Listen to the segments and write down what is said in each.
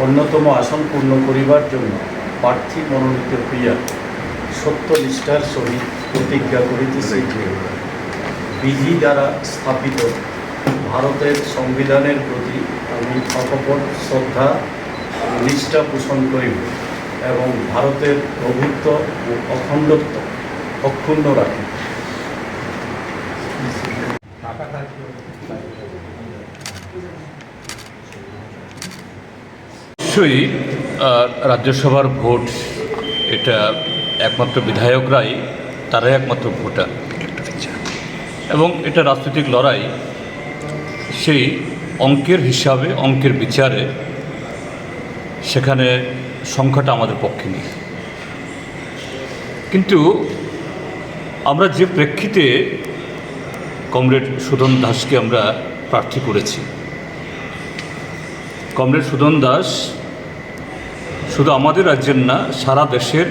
অন্যতম আসন পূর্ণ করিবার জন্য প্রার্থী মনোনীত হইয়া সত্যনিষ্ঠার সহিত প্রতিজ্ঞা করিতেছি যে বিধি দ্বারা স্থাপিত ভারতের সংবিধানের প্রতি আমি অকপট শ্রদ্ধা ও নিষ্ঠা পোষণ করিব এবং ভারতের প্রভুত্ব ও অখণ্ডত্ব অক্ষুণ্ণ রাখিব। নিশ্চয়ই রাজ্যসভার ভোট এটা একমাত্র বিধায়করাই তারাই একমাত্র ভোটার, এবং এটা রাজনৈতিক লড়াই। সেই অঙ্কের হিসাবে, অঙ্কের বিচারে সেখানে সংখ্যাটা আমাদের পক্ষে নেই। কিন্তু আমরা যে প্রেক্ষিতে কমরেড সুদন দাসকে আমরা প্রার্থী করেছি, কমরেড সুদন দাস শুধু আমাদের রাজ্যের না, সারা দেশের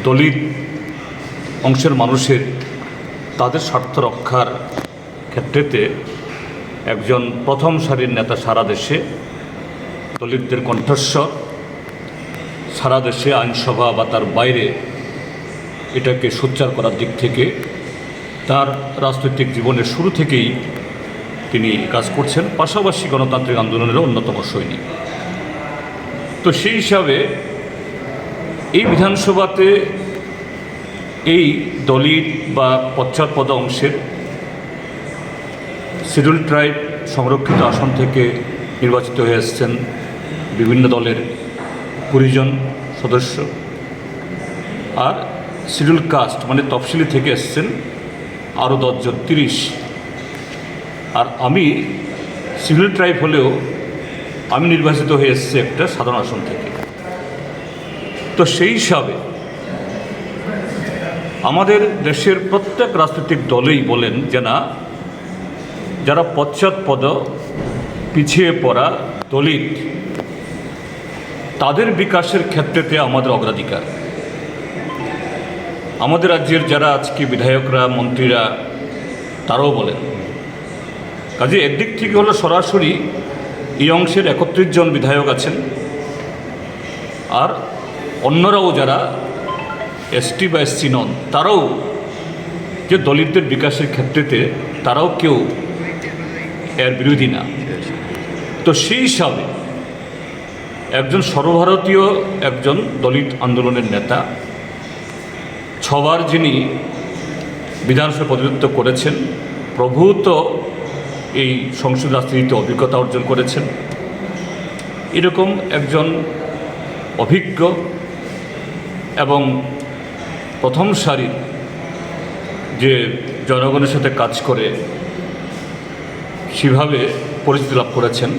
দলিত অংশের মানুষের তাদের স্বার্থ রক্ষার ক্ষেত্রেতে একজন প্রথম সারির নেতা। সারা দেশে দলিতদের কণ্ঠস্বর, সারা দেশে আইনসভা বা তার বাইরে এটাকে সোচ্চার করার দিক থেকে তার রাজনৈতিক জীবনের শুরু থেকেই তিনি কাজ করছেন, পাশাপাশি গণতান্ত্রিক আন্দোলনের অন্যতম সৈনিক। তো সেই হিসাবে এই বিধানসভাতে এই দলিত বা পশ্চাৎপদ অংশের শিডিউল ট্রাইব সংরক্ষিত আসন থেকে নির্বাচিত হয়ে এসেছেন বিভিন্ন দলের 20 জন সদস্য, আর শিডিউল কাস্ট মানে তফসিলি থেকে এসেছেন আরও 10 জন, 30। আর আমি শিডিউল ট্রাইব হলেও আমি নির্বাচিত হয়ে এসেছি একটা সাধারণ আসন থেকে। তো সেই হিসাবে আমাদের দেশের প্রত্যেক রাজনৈতিক দলেই বলেন যে না, যারা পশ্চাৎপদ, পিছিয়ে পড়া দলিত, তাদের বিকাশের ক্ষেত্রেতে আমাদের অগ্রাধিকার। আমাদের রাজ্যের যারা আজকে বিধায়করা, মন্ত্রীরা, তারাও বলেন। কাজে একদিক থেকে হলো সরাসরি এই অংশের 31 জন বিধায়ক আছেন, আর অন্যরাও যারা এসটি বা এসসি নন, তারাও যে দলিতদের বিকাশের ক্ষেত্রেতে তারাও কেউ এর বিরোধী না। তো সেই হিসাবে একজন সর্বভারতীয় একজন দলিত আন্দোলনের নেতা, 6 বার যিনি বিধানসভা প্রতিনিধিত্ব করেছেন, প্রভূত এই সংসদ রাজনীতিতে অভিজ্ঞতা অর্জন করেছেন, এরকম একজন অভিজ্ঞ এবং প্রথম সারির যে জনগণের সাথে কাজ করে সেভাবে পরিচিতি লাভ করেছেন